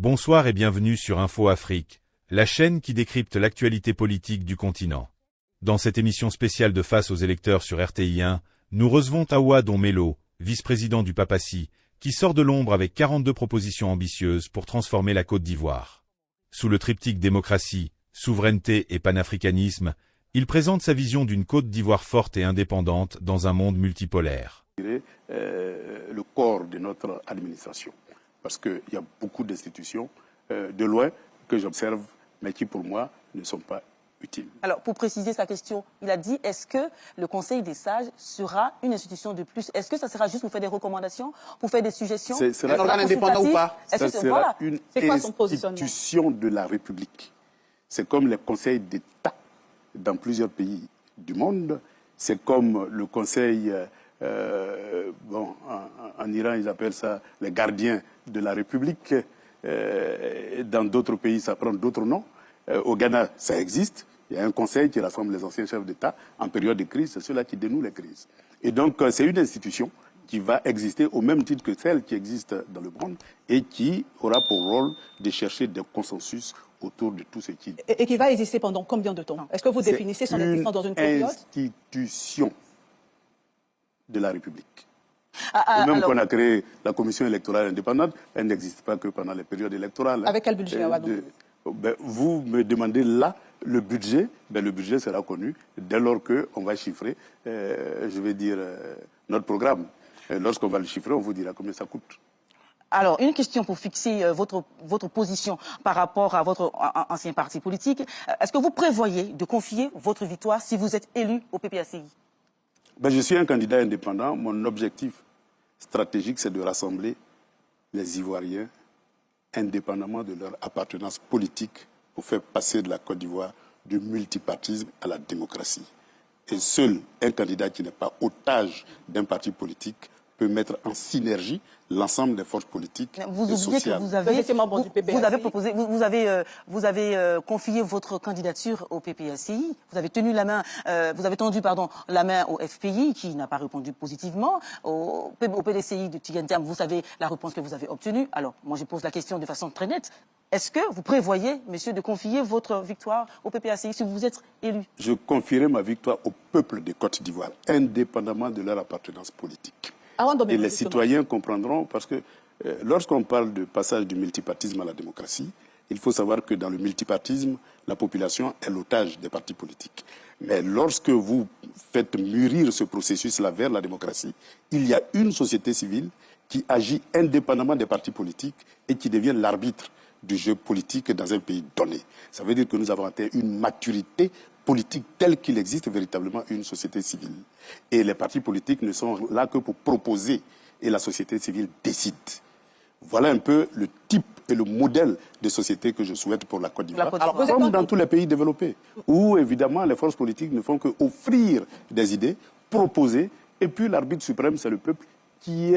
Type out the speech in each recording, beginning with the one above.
Bonsoir et bienvenue sur Info Afrique, la chaîne qui décrypte l'actualité politique du continent. Dans cette émission spéciale de Face aux électeurs sur RTI1, nous recevons Awa Don-Melo, vice-président du Papacy, qui sort de l'ombre avec 42 propositions ambitieuses pour transformer la Côte d'Ivoire. Sous le triptyque démocratie, souveraineté et panafricanisme, il présente sa vision d'une Côte d'Ivoire forte et indépendante dans un monde multipolaire. Le corps de notre administration, parce qu'il y a beaucoup d'institutions de loin que j'observe, mais qui pour moi ne sont pas utiles. Alors, pour préciser sa question, il a dit, est-ce que le Conseil des sages sera une institution de plus? Est-ce que ça sera juste pour faire des recommandations, pour faire des suggestions? C'est un organe indépendant ou pas? Ça sera une institution de la République. C'est comme les conseils d'État dans plusieurs pays du monde. C'est comme le conseil, en Iran, ils appellent ça les gardiens de la République. Dans d'autres pays, ça prend d'autres noms. Au Ghana, ça existe. Il y a un conseil qui rassemble les anciens chefs d'État en période de crise. C'est ceux-là qui dénouent les crises. Et donc, c'est une institution qui va exister au même titre que celle qui existe dans le monde et qui aura pour rôle de chercher des consensus autour de tout ce qui... Et qui va exister pendant combien de temps? Est-ce que vous définissez son existence dans une période? C'est une institution de la République. Même qu'on a créé la commission électorale indépendante, elle n'existe pas que pendant les périodes électorales. Avec quel budget, vous me demandez là le budget. Le budget sera connu dès lors qu'on va chiffrer, notre programme. Lorsqu'on va le chiffrer, on vous dira combien ça coûte. Alors, une question pour fixer votre position par rapport à votre ancien parti politique. Est-ce que vous prévoyez de confier votre victoire si vous êtes élu au PPACI? Je suis un candidat indépendant. Mon objectif stratégique, c'est de rassembler les Ivoiriens indépendamment de leur appartenance politique pour faire passer de la Côte d'Ivoire du multipartisme à la démocratie. Et seul un candidat qui n'est pas otage d'un parti politique peut mettre en synergie l'ensemble des forces politiques vous et oubliez sociales. Que vous avez confié votre candidature au PPACI. Vous avez tendu la main au FPI qui n'a pas répondu positivement. Au PDCI de Tigentam, vous savez la réponse que vous avez obtenue. Alors, moi, je pose la question de façon très nette. Est-ce que vous prévoyez, monsieur, de confier votre victoire au PPACI si vous êtes élu? Je confierai ma victoire au peuple de Côte d'Ivoire, indépendamment de leur appartenance politique. Et les citoyens comprendront, parce que lorsqu'on parle de passage du multipartisme à la démocratie, il faut savoir que dans le multipartisme, la population est l'otage des partis politiques. Mais lorsque vous faites mûrir ce processus-là vers la démocratie, il y a une société civile qui agit indépendamment des partis politiques et qui devient l'arbitre du jeu politique dans un pays donné. Ça veut dire que nous avons atteint une maturité politique telle qu'il existe véritablement une société civile. Et les partis politiques ne sont là que pour proposer et la société civile décide. Voilà un peu le type et le modèle de société que je souhaite pour la Côte d'Ivoire, comme dans tous les pays développés, où évidemment les forces politiques ne font qu'offrir des idées, proposer, et puis l'arbitre suprême, c'est le peuple qui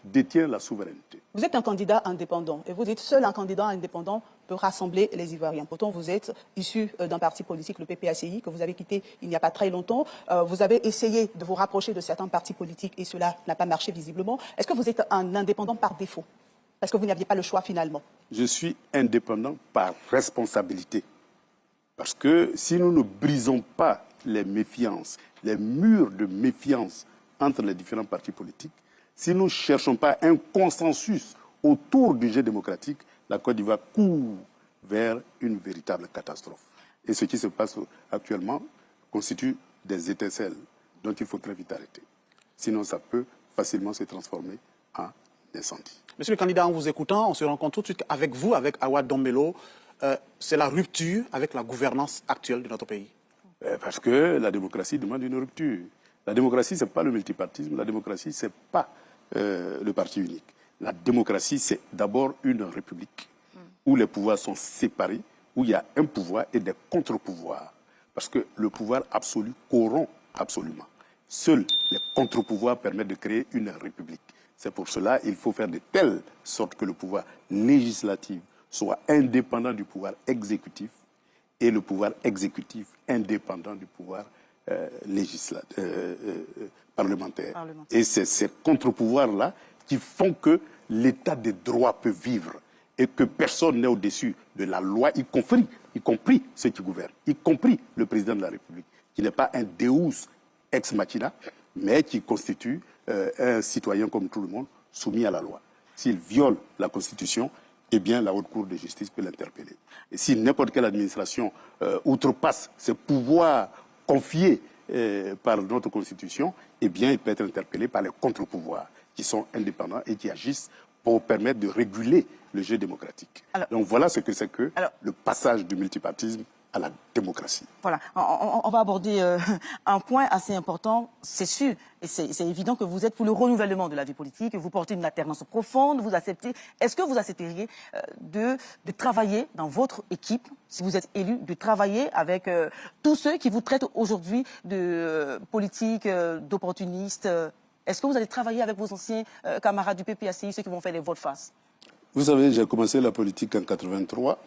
détient la souveraineté. Vous êtes un candidat indépendant et vous dites seul un candidat indépendant peut rassembler les Ivoiriens. Pourtant, vous êtes issu d'un parti politique, le PPACI, que vous avez quitté il n'y a pas très longtemps. Vous avez essayé de vous rapprocher de certains partis politiques et cela n'a pas marché visiblement. Est-ce que vous êtes un indépendant par défaut? Parce que vous n'aviez pas le choix finalement? Je suis indépendant par responsabilité. Parce que si nous ne brisons pas les méfiances, les murs de méfiance entre les différents partis politiques, si nous ne cherchons pas un consensus autour du jeu démocratique, la Côte d'Ivoire court vers une véritable catastrophe. Et ce qui se passe actuellement constitue des étincelles dont il faut très vite arrêter. Sinon, ça peut facilement se transformer en incendie. Monsieur le candidat, en vous écoutant, on se rend compte tout de suite avec vous, avec Awa Don-Melo, c'est la rupture avec la gouvernance actuelle de notre pays. Parce que la démocratie demande une rupture. La démocratie, ce n'est pas le multipartisme. La démocratie, ce n'est pas le parti unique. La démocratie, c'est d'abord une république où les pouvoirs sont séparés, où il y a un pouvoir et des contre-pouvoirs. Parce que le pouvoir absolu corrompt absolument. Seuls les contre-pouvoirs permettent de créer une république. C'est pour cela qu'il faut faire de telle sorte que le pouvoir législatif soit indépendant du pouvoir exécutif et le pouvoir exécutif indépendant du pouvoir parlementaire. Et c'est ces contre-pouvoirs-là qui font que l'état de droit peut vivre et que personne n'est au-dessus de la loi, y compris ceux qui gouvernent, y compris le président de la République, qui n'est pas un Deus ex machina, mais qui constitue un citoyen comme tout le monde, soumis à la loi. S'il viole la Constitution, eh bien la Haute Cour de justice peut l'interpeller. Et si n'importe quelle administration outrepasse ses pouvoirs confiés par notre Constitution, eh bien il peut être interpellé par les contre-pouvoirs qui sont indépendants et qui agissent pour permettre de réguler le jeu démocratique. Alors, donc voilà ce que c'est que le passage du multipartisme à la démocratie. Voilà, on va aborder un point assez important, c'est sûr, et c'est évident que vous êtes pour le renouvellement de la vie politique, que vous portez une alternance profonde, vous acceptez. Est-ce que vous accepteriez de travailler dans votre équipe, si vous êtes élu, de travailler avec tous ceux qui vous traitent aujourd'hui de politique, d'opportunistes? Est-ce que vous allez travailler avec vos anciens camarades du PPACI, ceux qui vont faire les votes face? Vous savez, j'ai commencé la politique en 83.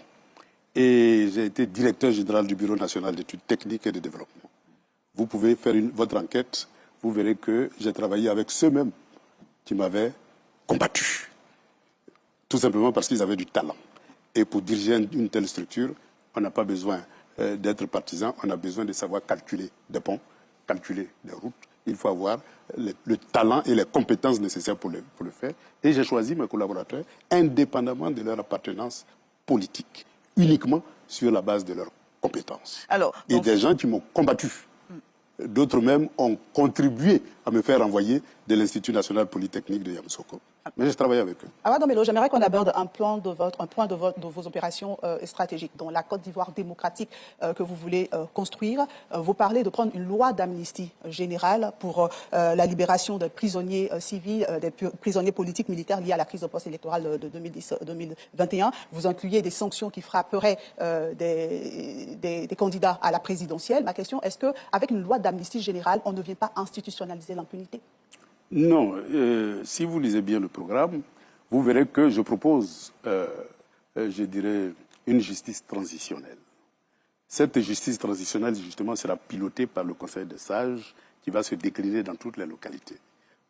Et j'ai été directeur général du Bureau national d'études techniques et de développement. Vous pouvez faire votre enquête, vous verrez que j'ai travaillé avec ceux-mêmes qui m'avaient combattu. Tout simplement parce qu'ils avaient du talent. Et pour diriger une telle structure, on n'a pas besoin d'être partisan, on a besoin de savoir calculer des ponts, calculer des routes. Il faut avoir le talent et les compétences nécessaires pour le faire. Et j'ai choisi mes collaborateurs indépendamment de leur appartenance politique, uniquement sur la base de leurs compétences. Et des gens qui m'ont combattu. D'autres même ont contribué à me faire envoyer de l'Institut national polytechnique de Yamoussoukro. Mais j'ai travaillé avec eux. Awad Dombello, j'aimerais qu'on aborde un point de vos opérations stratégiques, dont la Côte d'Ivoire démocratique que vous voulez construire. Vous parlez de prendre une loi d'amnistie générale pour la libération des prisonniers civils, des prisonniers politiques, militaires liés à la crise post-électorale de 2010-2021. Vous incluez des sanctions qui frapperaient des candidats à la présidentielle. Ma question, est-ce qu'avec une loi d'amnistie générale, on ne vient pas institutionnaliser l'impunité? Non. Si vous lisez bien le programme, vous verrez que je propose, je dirais, une justice transitionnelle. Cette justice transitionnelle, justement, sera pilotée par le Conseil des sages qui va se décliner dans toutes les localités.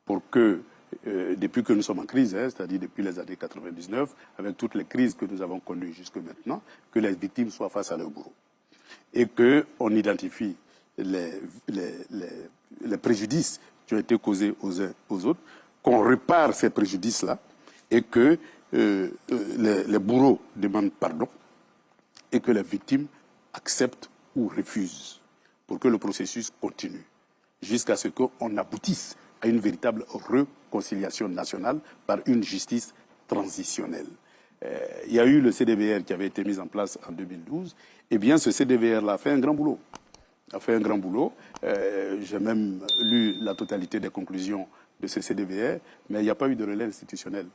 Pour que, depuis que nous sommes en crise, c'est-à-dire depuis les années 99, avec toutes les crises que nous avons connues jusque maintenant, que les victimes soient face à leur bourreau. Et qu'on identifie les préjudices qui ont été causés aux uns aux autres, qu'on répare ces préjudices-là et que les bourreaux demandent pardon et que les victimes acceptent ou refusent pour que le processus continue jusqu'à ce qu'on aboutisse à une véritable réconciliation nationale par une justice transitionnelle. Il y a eu le CDVR qui avait été mis en place en 2012. Eh bien, ce CDVR-là a fait un grand boulot. J'ai même lu la totalité des conclusions de ce CDVR, mais il n'y a pas eu de relais institutionnel.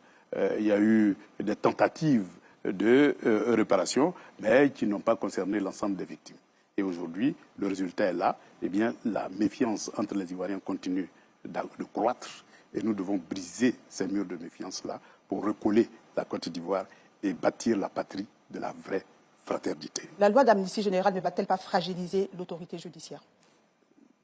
Il y a eu des tentatives de réparation, mais qui n'ont pas concerné l'ensemble des victimes. Et aujourd'hui, le résultat est là. Eh bien, la méfiance entre les Ivoiriens continue de croître et nous devons briser ces murs de méfiance-là pour recoller la Côte d'Ivoire et bâtir la patrie de la vraie fraternité. La loi d'amnistie générale ne va-t-elle pas fragiliser l'autorité judiciaire?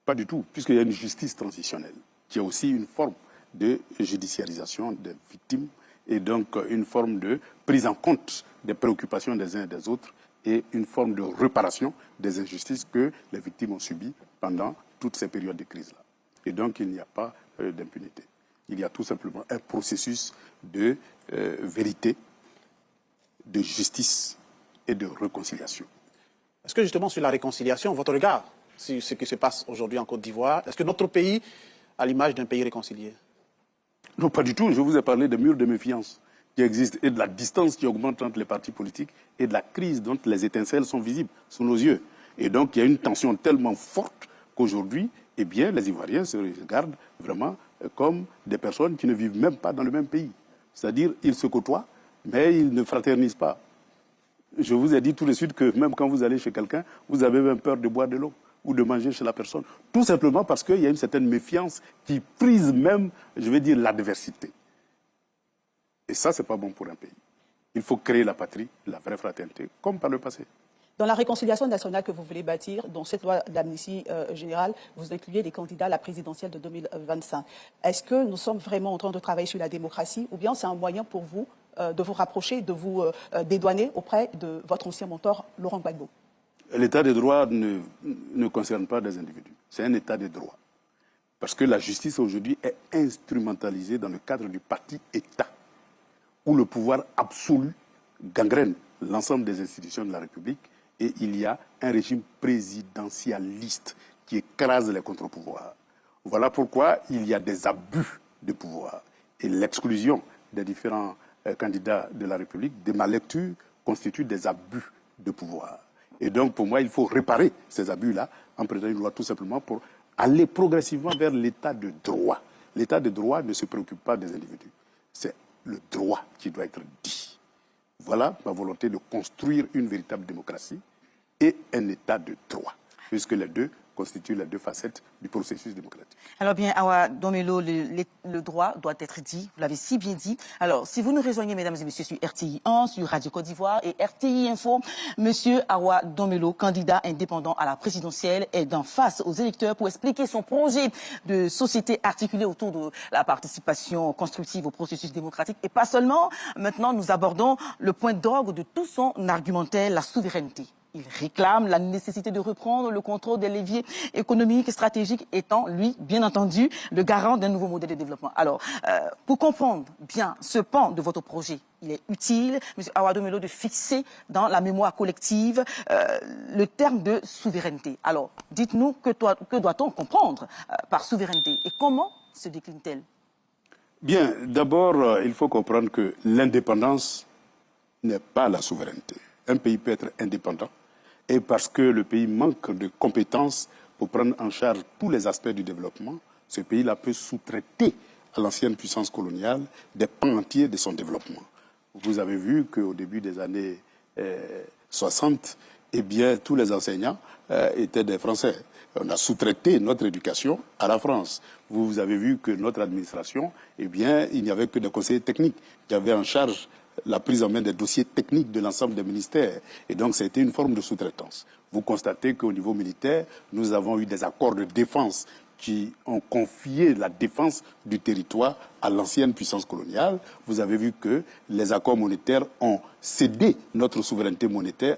Pas du tout, puisqu'il y a une justice transitionnelle, qui est aussi une forme de judiciarisation des victimes et donc une forme de prise en compte des préoccupations des uns et des autres et une forme de réparation des injustices que les victimes ont subies pendant toutes ces périodes de crise-là. Et donc il n'y a pas d'impunité. Il y a tout simplement un processus de vérité, de justice et de réconciliation. Est-ce que justement sur la réconciliation, votre regard sur ce qui se passe aujourd'hui en Côte d'Ivoire, est-ce que notre pays a l'image d'un pays réconcilié? Non, pas du tout. Je vous ai parlé des murs de méfiance qui existent et de la distance qui augmente entre les partis politiques et de la crise dont les étincelles sont visibles sous nos yeux. Et donc il y a une tension tellement forte qu'aujourd'hui, eh bien, les Ivoiriens se regardent vraiment comme des personnes qui ne vivent même pas dans le même pays. C'est-à-dire ils se côtoient, mais ils ne fraternisent pas. Je vous ai dit tout de suite que même quand vous allez chez quelqu'un, vous avez même peur de boire de l'eau ou de manger chez la personne. Tout simplement parce qu'il y a une certaine méfiance qui prise même, je vais dire, l'adversité. Et ça, c'est pas bon pour un pays. Il faut créer la patrie, la vraie fraternité, comme par le passé. Dans la réconciliation nationale que vous voulez bâtir, dans cette loi d'amnistie générale, vous incluez les candidats à la présidentielle de 2025. Est-ce que nous sommes vraiment en train de travailler sur la démocratie ou bien c'est un moyen pour vous de vous rapprocher, de vous dédouaner auprès de votre ancien mentor, Laurent Gbagbo? L'état de droit ne concerne pas des individus. C'est un état de droit. Parce que la justice aujourd'hui est instrumentalisée dans le cadre du parti-État, où le pouvoir absolu gangrène l'ensemble des institutions de la République et il y a un régime présidentialiste qui écrase les contre-pouvoirs. Voilà pourquoi il y a des abus de pouvoir. Et l'exclusion des différents candidats de la République, de ma lecture, constitue des abus de pouvoir. Et donc, pour moi, il faut réparer ces abus-là en présentant une loi tout simplement pour aller progressivement vers l'état de droit. L'état de droit ne se préoccupe pas des individus. C'est le droit qui doit être dit. Voilà ma volonté de construire une véritable démocratie et un état de droit, puisque les deux constituent les deux facettes du processus démocratique. Alors bien, Awa Domelo, le droit doit être dit, vous l'avez si bien dit. Alors, si vous nous rejoignez, mesdames et messieurs, sur RTI 1, sur Radio Côte d'Ivoire et RTI Info, monsieur Awa Domelo, candidat indépendant à la présidentielle, est d'en face aux électeurs pour expliquer son projet de société articulée autour de la participation constructive au processus démocratique. Et pas seulement, maintenant nous abordons le point d'orgue de tout son argumentaire, la souveraineté. Il réclame la nécessité de reprendre le contrôle des leviers économiques et stratégiques, étant, lui, bien entendu, le garant d'un nouveau modèle de développement. Alors, pour comprendre bien ce pan de votre projet, il est utile, M. Awa Domelo, de fixer dans la mémoire collective le terme de souveraineté. Alors, dites-nous, que doit-on comprendre par souveraineté et comment se décline-t-elle? Bien, d'abord, il faut comprendre que l'indépendance n'est pas la souveraineté. Un pays peut être indépendant et parce que le pays manque de compétences pour prendre en charge tous les aspects du développement, ce pays-là peut sous-traiter à l'ancienne puissance coloniale des pans entiers de son développement. Vous avez vu qu'au début des années 60, eh bien, tous les enseignants étaient des Français. On a sous-traité notre éducation à la France. Vous avez vu que notre administration, eh bien, il n'y avait que des conseillers techniques qui avaient en charge la prise en main des dossiers techniques de l'ensemble des ministères. Et donc, c'était une forme de sous-traitance. Vous constatez qu'au niveau militaire, nous avons eu des accords de défense qui ont confié la défense du territoire à l'ancienne puissance coloniale. Vous avez vu que les accords monétaires ont cédé notre souveraineté monétaire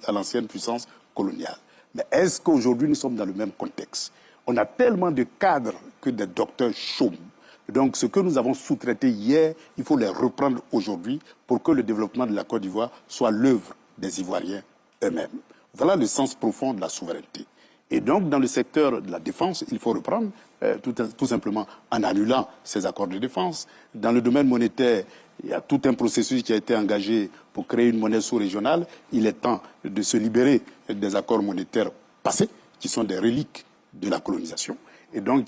à l'ancienne puissance coloniale. Mais est-ce qu'aujourd'hui, nous sommes dans le même contexte? On a tellement de cadres que des docteurs chôment. Donc, ce que nous avons sous-traité hier, il faut les reprendre aujourd'hui pour que le développement de la Côte d'Ivoire soit l'œuvre des Ivoiriens eux-mêmes. Voilà le sens profond de la souveraineté. Et donc, dans le secteur de la défense, il faut reprendre tout simplement en annulant ces accords de défense. Dans le domaine monétaire, il y a tout un processus qui a été engagé pour créer une monnaie sous-régionale. Il est temps de se libérer des accords monétaires passés, qui sont des reliques de la colonisation. Et donc,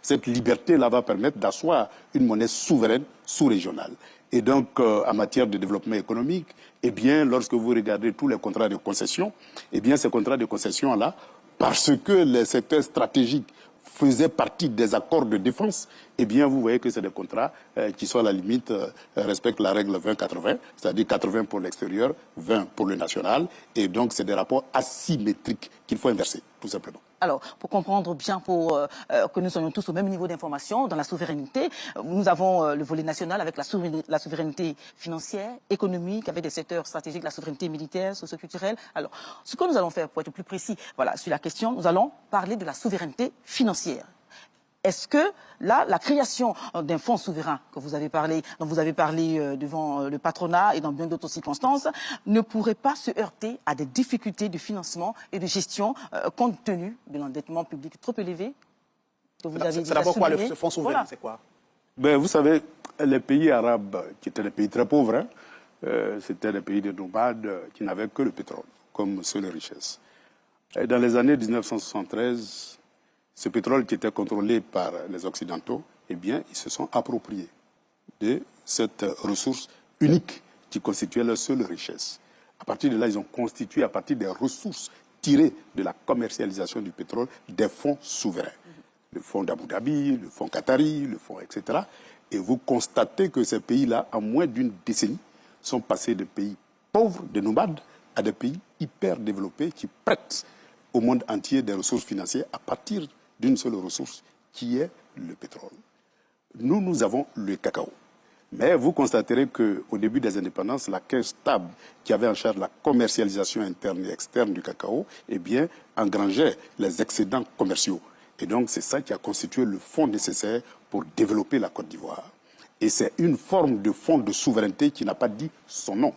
cette liberté-là va permettre d'asseoir une monnaie souveraine sous-régionale. Et donc, en matière de développement économique, eh bien, lorsque vous regardez tous les contrats de concession, eh bien, ces contrats de concession-là, parce que les secteurs stratégiques faisaient partie des accords de défense, eh bien, vous voyez que c'est des contrats qui sont à la limite, respectent la règle 20-80, c'est-à-dire 80 pour l'extérieur, 20 pour le national. Et donc, c'est des rapports asymétriques qu'il faut inverser, tout simplement. Alors, pour comprendre bien, pour que nous soyons tous au même niveau d'information dans la souveraineté, nous avons le volet national avec la souveraineté financière, économique, avec des secteurs stratégiques, la souveraineté militaire, socio-culturelle. Alors, ce que nous allons faire, pour être plus précis, voilà, sur la question, nous allons parler de la souveraineté financière. Est-ce que là, la création d'un fonds souverain dont vous avez parlé devant le patronat et dans bien d'autres circonstances, ne pourrait pas se heurter à des difficultés de financement et de gestion compte tenu de l'endettement public trop élevé que vous avez dit? C'est d'abord quoi le fonds souverain? Voilà. C'est quoi? Ben, vous savez, les pays arabes, qui étaient des pays très pauvres, c'était des pays de nomades qui n'avaient que le pétrole comme seule richesse. Et dans les années 1973, ce pétrole qui était contrôlé par les Occidentaux, eh bien, ils se sont appropriés de cette ressource unique qui constituait leur seule richesse. À partir de là, ils ont constitué, à partir des ressources tirées de la commercialisation du pétrole, des fonds souverains. Le fonds d'Abu Dhabi, le fonds qatari, le fonds, etc. Et vous constatez que ces pays-là, en moins d'une décennie, sont passés de pays pauvres, de nomades, à des pays hyper développés qui prêtent au monde entier des ressources financières à partir d'une seule ressource qui est le pétrole. Nous avons le cacao. Mais vous constaterez qu'au début des indépendances, la caisse stable qui avait en charge la commercialisation interne et externe du cacao, eh bien, engrangeait les excédents commerciaux. Et donc, c'est ça qui a constitué le fonds nécessaire pour développer la Côte d'Ivoire. Et c'est une forme de fonds de souveraineté qui n'a pas dit son nom.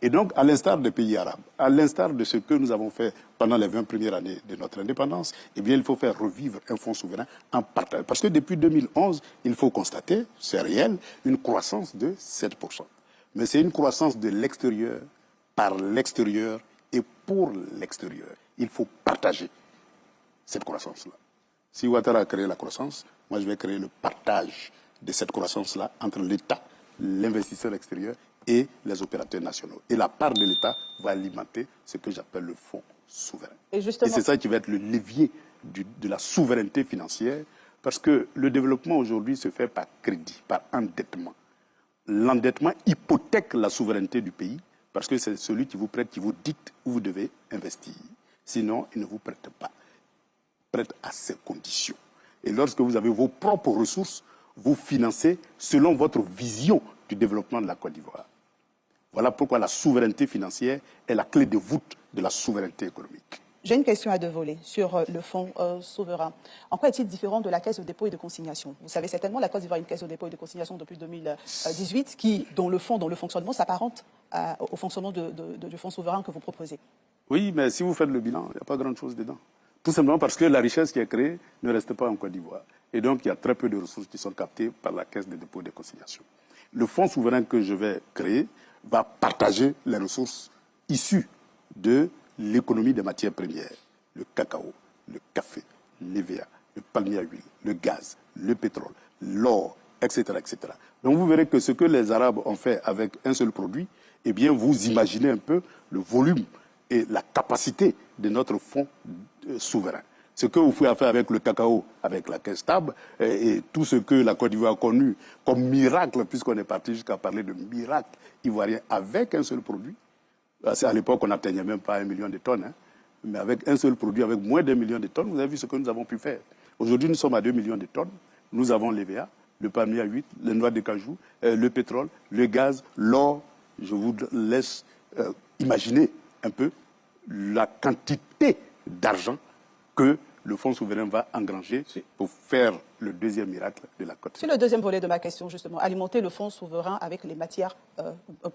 Et donc, à l'instar des pays arabes, à l'instar de ce que nous avons fait pendant les 20 premières années de notre indépendance, eh bien, il faut faire revivre un fonds souverain en partage. Parce que depuis 2011, il faut constater, c'est réel, une croissance de 7%. Mais c'est une croissance de l'extérieur, par l'extérieur et pour l'extérieur. Il faut partager cette croissance-là. Si Ouattara a créé la croissance, moi je vais créer le partage de cette croissance-là entre l'État, l'investisseur extérieur et les opérateurs nationaux. Et la part de l'État va alimenter ce que j'appelle le fonds souverain. Et c'est ça qui va être le levier de la souveraineté financière, parce que le développement aujourd'hui se fait par crédit, par endettement. L'endettement hypothèque la souveraineté du pays, parce que c'est celui qui vous prête, qui vous dicte où vous devez investir. Sinon, il ne vous prête pas. Prête à ces conditions. Et lorsque vous avez vos propres ressources, vous financez selon votre vision du développement de la Côte d'Ivoire. Voilà pourquoi la souveraineté financière est la clé de voûte de la souveraineté économique. J'ai une question à deux volets sur le fonds souverain. En quoi est-il différent de la caisse de dépôt et de consignation? Vous savez certainement, la Côte d'Ivoire a une caisse de dépôt et de consignation depuis 2018 dont le fonctionnement s'apparente au fonctionnement du fonds souverain que vous proposez. Oui, mais si vous faites le bilan, il n'y a pas grand-chose dedans. Tout simplement parce que la richesse qui est créée ne reste pas en Côte d'Ivoire. Et donc, il y a très peu de ressources qui sont captées par la caisse de dépôt et de consignation. Le fonds souverain que je vais créer va partager les ressources issues de l'économie des matières premières. Le cacao, le café, l'EVA, le palmier à huile, le gaz, le pétrole, l'or, etc., etc. Donc vous verrez que ce que les Arabes ont fait avec un seul produit, eh bien vous imaginez un peu le volume et la capacité de notre fonds souverain. Ce que vous pouvez faire avec le cacao, avec la caisse stable, et tout ce que la Côte d'Ivoire a connu comme miracle, puisqu'on est parti jusqu'à parler de miracle ivoirien avec un seul produit. À l'époque, on n'atteignait même pas 1 million de tonnes, hein, mais avec un seul produit, avec moins d'1 million de tonnes, vous avez vu ce que nous avons pu faire. Aujourd'hui, nous sommes à 2 millions de tonnes. Nous avons l'EVA, le palmier à huile, les noix de cajou, le pétrole, le gaz, l'or. Je vous laisse imaginer un peu la quantité d'argent que le fonds souverain va engranger pour faire le deuxième miracle de la Côte. C'est le deuxième volet de ma question, justement, alimenter le fonds souverain avec les matières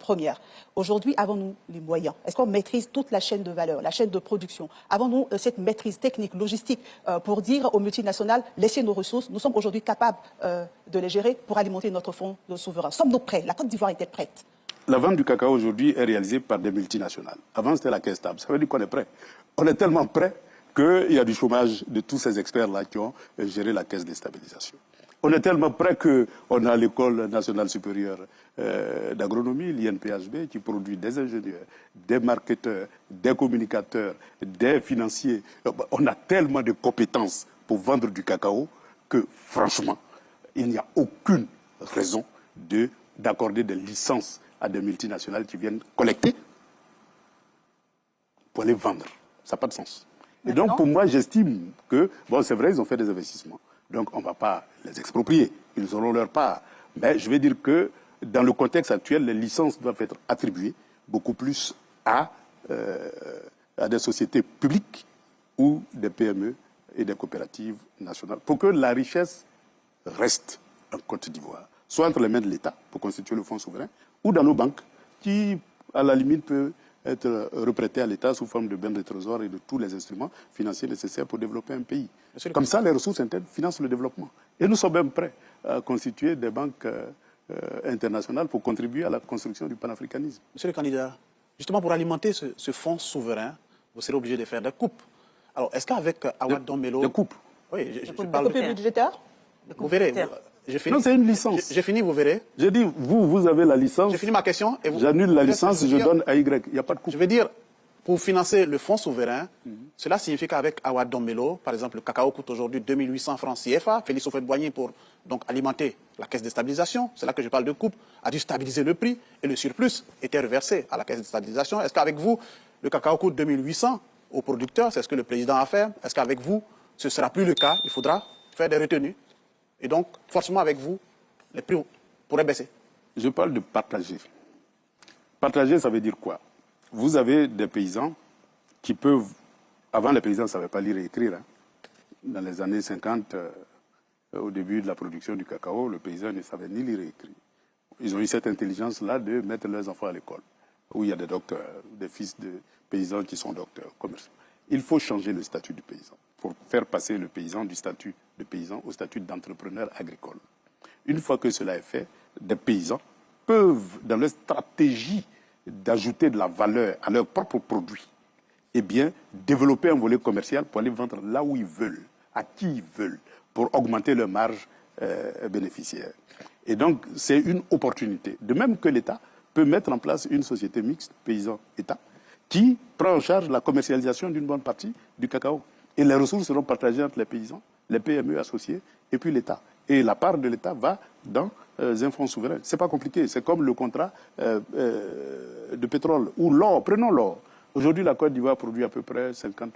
premières. Aujourd'hui, avons-nous les moyens? Est-ce qu'on maîtrise toute la chaîne de valeur, la chaîne de production? Avons-nous cette maîtrise technique, logistique, pour dire aux multinationales, laissez nos ressources, nous sommes aujourd'hui capables de les gérer pour alimenter notre fonds souverain? Sommes-nous prêts? La Côte d'Ivoire était prête? La vente du cacao aujourd'hui est réalisée par des multinationales. Avant, c'était la caisse stable. Ça veut dire qu'on est prêt. On est tellement prêt qu'il y a du chômage de tous ces experts-là qui ont géré la caisse de stabilisation. On est tellement prêt qu'on a l'École nationale supérieure d'agronomie, l'INPHB, qui produit des ingénieurs, des marketeurs, des communicateurs, des financiers. On a tellement de compétences pour vendre du cacao que, franchement, il n'y a aucune raison d'accorder des licences à des multinationales qui viennent collecter pour les vendre. Ça n'a pas de sens. Et donc, pour moi, j'estime que, bon, c'est vrai, ils ont fait des investissements. Donc, on ne va pas les exproprier. Ils auront leur part. Mais je vais dire que, dans le contexte actuel, les licences doivent être attribuées beaucoup plus à des sociétés publiques ou des PME et des coopératives nationales pour que la richesse reste en Côte d'Ivoire, soit entre les mains de l'État pour constituer le fonds souverain, ou dans nos banques qui, à la limite, peut être reprêté à l'État sous forme de biens de trésor et de tous les instruments financiers nécessaires pour développer un pays. Comme ça, les ressources internes financent le développement. Et nous sommes même prêts à constituer des banques internationales pour contribuer à la construction du panafricanisme. Monsieur le candidat, justement pour alimenter ce fonds souverain, vous serez obligé de faire des coupes. Alors, est-ce qu'avec Awad Dombello... Des coupes? Oui, je parle de coupes budgétaires. Vous verrez. Non, c'est une licence. J'ai fini, vous verrez. J'ai dit, vous avez la licence. J'ai fini ma question. J'annule la licence, je donne à Y. Il n'y a pas de coupe. Je veux dire, pour financer le fonds souverain, cela signifie qu'avec Awad Dombello, par exemple, le cacao coûte aujourd'hui 2800 francs CFA. Félix Houphouët-Boigny, pour donc alimenter la caisse de stabilisation, c'est là que je parle de coupe, a dû stabiliser le prix et le surplus était reversé à la caisse de stabilisation. Est-ce qu'avec vous, le cacao coûte 2800 aux producteurs? C'est ce que le président a fait. Est-ce qu'avec vous, ce ne sera plus le cas? Il faudra faire des retenues. Et donc, forcément, avec vous, les prix pourraient baisser. Je parle de partager. Partager, ça veut dire quoi? Vous avez des paysans qui peuvent... Avant, les paysans ne savaient pas lire et écrire. Hein. Dans les années 50, au début de la production du cacao, le paysan ne savait ni lire et écrire. Ils ont eu cette intelligence-là de mettre leurs enfants à l'école, où il y a des docteurs, des fils de paysans qui sont docteurs, commerçants. Il faut changer le statut du paysan pour faire passer le paysan du statut de paysan au statut d'entrepreneur agricole. Une fois que cela est fait, des paysans peuvent, dans leur stratégie d'ajouter de la valeur à leurs propres produits, eh bien, développer un volet commercial pour aller vendre là où ils veulent, à qui ils veulent, pour augmenter leur marge bénéficiaire. Et donc, c'est une opportunité. De même que l'État peut mettre en place une société mixte, paysan-État, qui prend en charge la commercialisation d'une bonne partie du cacao. Et les ressources seront partagées entre les paysans, les PME associés, et puis l'État. Et la part de l'État va dans un fonds souverain. C'est pas compliqué. C'est comme le contrat de pétrole ou l'or. Prenons l'or. Aujourd'hui, la Côte d'Ivoire produit à peu près 50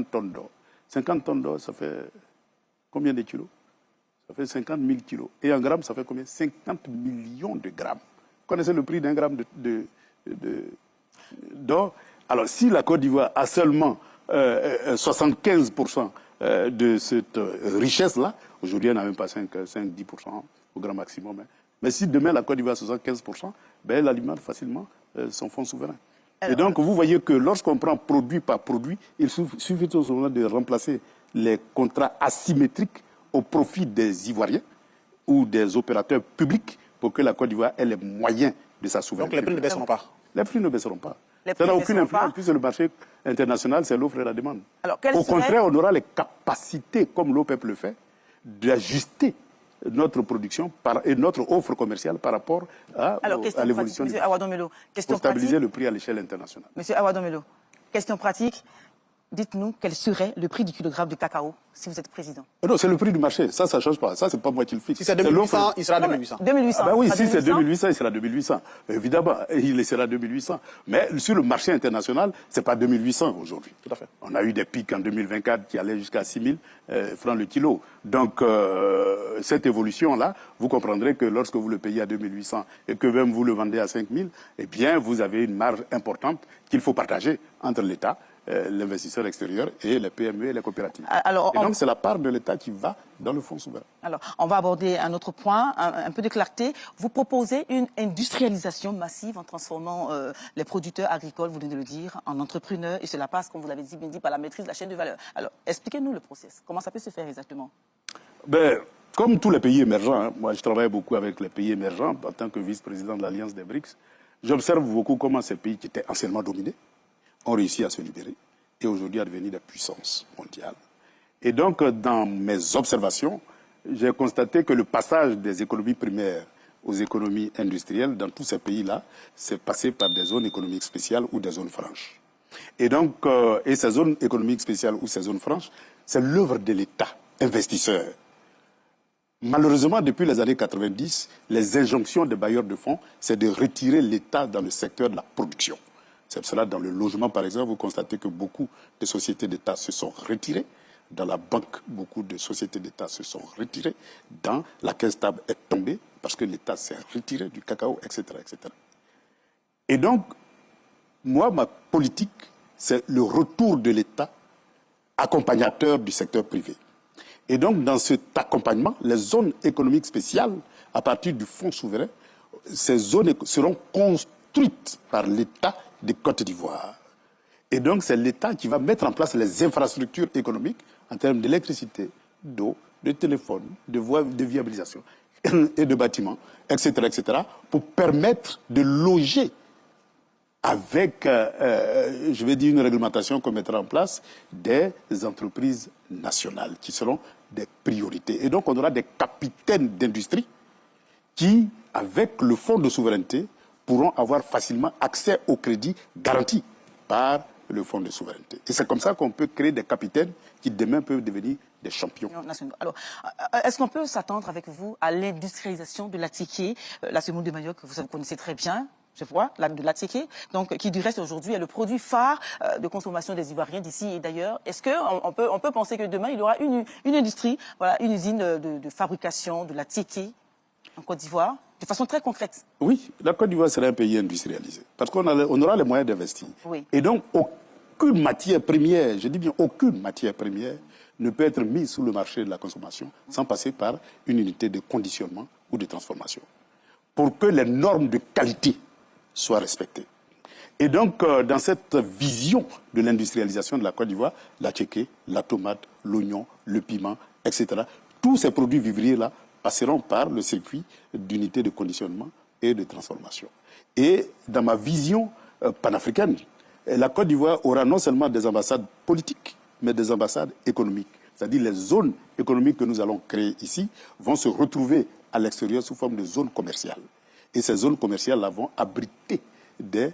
tonnes d'or. 50 tonnes d'or, ça fait combien de kilos? Ça fait 50 000 kilos. Et en grammes, ça fait combien? 50 millions de grammes. Vous connaissez le prix d'un gramme d'or? Alors, si la Côte d'Ivoire a seulement 75% de cette richesse-là, aujourd'hui, elle n'a même pas 5-10% au grand maximum. Hein. Mais si demain, la Côte d'Ivoire a 75%, ben, elle alimente facilement son fonds souverain. Alors, et donc, vous voyez que lorsqu'on prend produit par produit, il suffit tout simplement de remplacer les contrats asymétriques au profit des Ivoiriens ou des opérateurs publics pour que la Côte d'Ivoire ait les moyens de sa souveraineté. Donc les prix ne baisseront pas? Les prix ne baisseront pas. Ça n'a aucune influence puisque le marché international, c'est l'offre et la demande. Alors, au contraire, on aura les capacités, comme l'OPEP le fait, d'ajuster notre production et notre offre commerciale par rapport à l'évolution du prix. Pour stabiliser le prix à l'échelle internationale. Monsieur Awadou Melo, question pratique. Dites-nous quel serait le prix du kilogramme de cacao si vous êtes président. Non, c'est le prix du marché. Ça ne change pas. Ça, c'est pas moi qui le fixe. Si c'est 2800, il sera 2800. 2800. Ah ben oui, si c'est 2800, il sera 2800. Évidemment, il sera 2800. Mais sur le marché international, c'est pas 2800 aujourd'hui. Tout à fait. On a eu des pics en 2024 qui allaient jusqu'à 6000 francs le kilo. Donc, cette évolution-là, vous comprendrez que lorsque vous le payez à 2800 et que même vous le vendez à 5000, eh bien, vous avez une marge importante qu'il faut partager entre l'État, l'investisseur extérieur et les PME et les coopératives. Alors, et donc, c'est la part de l'État qui va dans le fonds souverain. Alors, on va aborder un autre point, un peu de clarté. Vous proposez une industrialisation massive en transformant les producteurs agricoles, vous venez de le dire, en entrepreneurs. Et cela passe, comme vous l'avez bien dit, par la maîtrise de la chaîne de valeur. Alors, expliquez-nous le process. Comment ça peut se faire exactement? Ben, comme tous les pays émergents, hein, moi je travaille beaucoup avec les pays émergents en tant que vice-président de l'Alliance des BRICS. J'observe beaucoup comment ces pays qui étaient anciennement dominés ont réussi à se libérer et aujourd'hui à devenir des puissances mondiales. Et donc, dans mes observations, j'ai constaté que le passage des économies primaires aux économies industrielles dans tous ces pays-là, c'est passé par des zones économiques spéciales ou des zones franches. Et donc, et ces zones économiques spéciales ou ces zones franches, c'est l'œuvre de l'État investisseur. Malheureusement, depuis les années 90, les injonctions des bailleurs de fonds, c'est de retirer l'État dans le secteur de la production. C'est pour cela, dans le logement, par exemple, vous constatez que beaucoup de sociétés d'État se sont retirées. Dans la banque, beaucoup de sociétés d'État se sont retirées. Dans la caisse stable est tombée parce que l'État s'est retiré du cacao, etc., etc. Et donc, moi, ma politique, c'est le retour de l'État accompagnateur du secteur privé. Et donc, dans cet accompagnement, les zones économiques spéciales, à partir du fonds souverain, ces zones seront construites par l'État de Côte d'Ivoire. Et donc, c'est l'État qui va mettre en place les infrastructures économiques en termes d'électricité, d'eau, de téléphone, de voies de viabilisation et de bâtiments, etc., etc., pour permettre de loger avec, je vais dire, une réglementation qu'on mettra en place, des entreprises nationales qui seront des priorités. Et donc, on aura des capitaines d'industrie qui, avec le fonds de souveraineté, pourront avoir facilement accès au crédit garanti par le fonds de souveraineté. Et c'est comme ça qu'on peut créer des capitaines qui demain peuvent devenir des champions. Alors, est-ce qu'on peut s'attendre avec vous à l'industrialisation de l'attiqué, la semoule de manioc que vous connaissez très bien, je vois, de l'attiqué, donc qui du reste aujourd'hui est le produit phare de consommation des Ivoiriens d'ici et d'ailleurs. Est-ce qu'on peut penser que demain il y aura une industrie, voilà, une usine de fabrication de l'attiqué en Côte d'Ivoire? De façon très concrète. Oui, la Côte d'Ivoire sera un pays industrialisé. Parce qu'on aura les moyens d'investir. Oui. Et donc, aucune matière première, je dis bien aucune matière première, ne peut être mise sur le marché de la consommation sans passer par une unité de conditionnement ou de transformation. Pour que les normes de qualité soient respectées. Et donc, dans cette vision de l'industrialisation de la Côte d'Ivoire, la tchéké, la tomate, l'oignon, le piment, etc., tous ces produits vivriers-là passeront par le circuit d'unité de conditionnement et de transformation. Et dans ma vision panafricaine, la Côte d'Ivoire aura non seulement des ambassades politiques, mais des ambassades économiques. C'est-à-dire les zones économiques que nous allons créer ici vont se retrouver à l'extérieur sous forme de zones commerciales. Et ces zones commerciales-là vont abriter des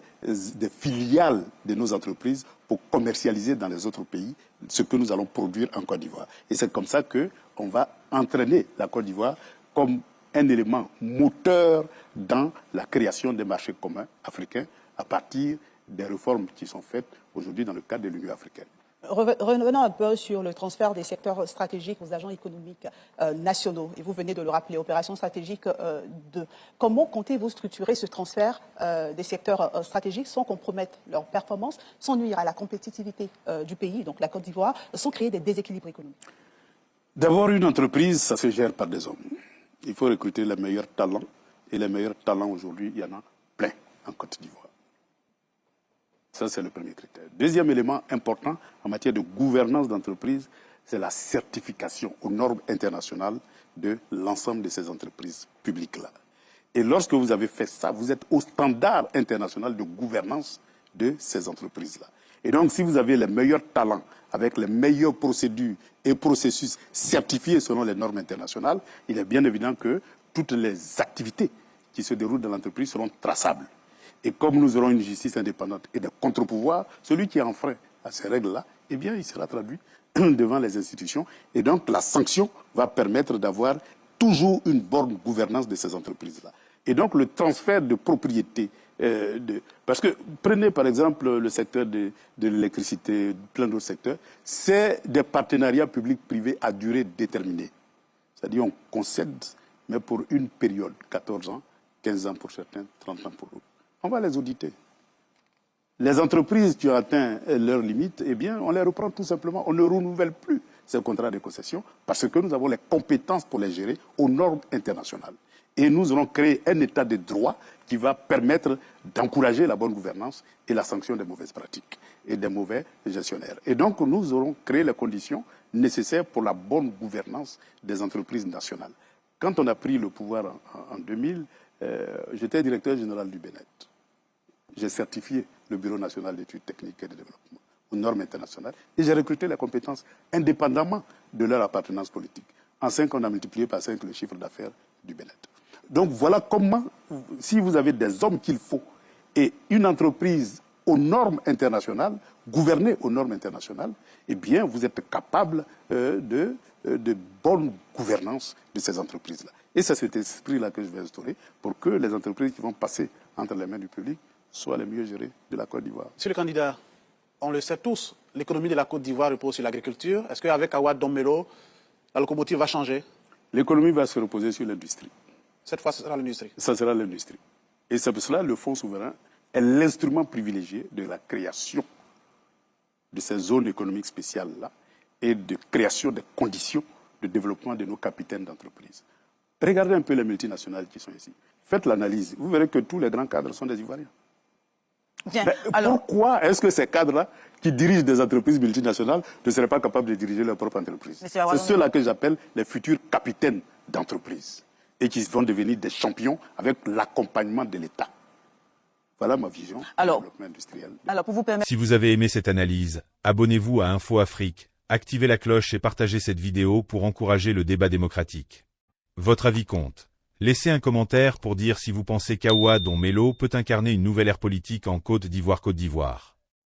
filiales de nos entreprises pour commercialiser dans les autres pays ce que nous allons produire en Côte d'Ivoire. Et c'est comme ça qu'on va entraîner la Côte d'Ivoire comme un élément moteur dans la création des marchés communs africains à partir des réformes qui sont faites aujourd'hui dans le cadre de l'Union africaine. Revenons un peu sur le transfert des secteurs stratégiques aux agents économiques nationaux. Et vous venez de le rappeler, opération stratégique 2. Comment comptez-vous structurer ce transfert des secteurs stratégiques sans compromettre leur performance, sans nuire à la compétitivité du pays, donc la Côte d'Ivoire, sans créer des déséquilibres économiques? D'abord, une entreprise, ça se gère par des hommes. Il faut recruter les meilleurs talents. Et les meilleurs talents aujourd'hui, il y en a plein en Côte d'Ivoire. Ça, c'est le premier critère. Deuxième élément important en matière de gouvernance d'entreprise, c'est la certification aux normes internationales de l'ensemble de ces entreprises publiques-là. Et lorsque vous avez fait ça, vous êtes au standard international de gouvernance de ces entreprises-là. Et donc, si vous avez les meilleurs talents, avec les meilleures procédures et processus certifiés selon les normes internationales, il est bien évident que toutes les activités qui se déroulent dans l'entreprise seront traçables. Et comme nous aurons une justice indépendante et des contre-pouvoirs, celui qui enfreint à ces règles-là, eh bien, il sera traduit devant les institutions. Et donc, la sanction va permettre d'avoir toujours une bonne gouvernance de ces entreprises-là. Et donc, le transfert de propriété, parce que prenez par exemple le secteur de l'électricité, plein d'autres secteurs, c'est des partenariats publics-privés à durée déterminée. C'est-à-dire, on concède, mais pour une période, 14 ans, 15 ans pour certains, 30 ans pour d'autres. On va les auditer. Les entreprises qui ont atteint leurs limites, eh bien, on les reprend tout simplement. On ne renouvelle plus ces contrats de concession parce que nous avons les compétences pour les gérer aux normes internationales. Et nous allons créer un état de droit qui va permettre d'encourager la bonne gouvernance et la sanction des mauvaises pratiques et des mauvais gestionnaires. Et donc, nous aurons créé les conditions nécessaires pour la bonne gouvernance des entreprises nationales. Quand on a pris le pouvoir en 2000, j'étais directeur général du BNET. J'ai certifié le Bureau national d'études techniques et de développement aux normes internationales et j'ai recruté les compétences indépendamment de leur appartenance politique. En 5 ans, on a multiplié par 5 le chiffre d'affaires du BNET. Donc voilà comment, si vous avez des hommes qu'il faut et une entreprise aux normes internationales, gouvernée aux normes internationales, eh bien vous êtes capable de bonne gouvernance de ces entreprises-là. Et c'est cet esprit-là que je vais instaurer pour que les entreprises qui vont passer entre les mains du public soient les mieux gérées de la Côte d'Ivoire. Monsieur le candidat, on le sait tous, l'économie de la Côte d'Ivoire repose sur l'agriculture. Est-ce qu'avec Awa Dombelo, la locomotive va changer? L'économie va se reposer sur l'industrie. Cette fois, ce sera l'industrie. Ça sera l'industrie. Et c'est pour cela que le Fonds souverain est l'instrument privilégié de la création de ces zones économiques spéciales-là et de création des conditions de développement de nos capitaines d'entreprise. Regardez un peu les multinationales qui sont ici. Faites l'analyse. Vous verrez que tous les grands cadres sont des Ivoiriens. Bien. Alors, pourquoi est-ce que ces cadres-là qui dirigent des entreprises multinationales ne seraient pas capables de diriger leur propre entreprise? C'est ceux-là que j'appelle les futurs capitaines d'entreprise et qui vont devenir des champions avec l'accompagnement de l'État. Voilà ma vision du développement industriel. Alors, pour vous permettre... Si vous avez aimé cette analyse, abonnez-vous à Info Afrique, activez la cloche et partagez cette vidéo pour encourager le débat démocratique. Votre avis compte. Laissez un commentaire pour dire si vous pensez qu'Awa Dombelo peut incarner une nouvelle ère politique en Côte d'Ivoire.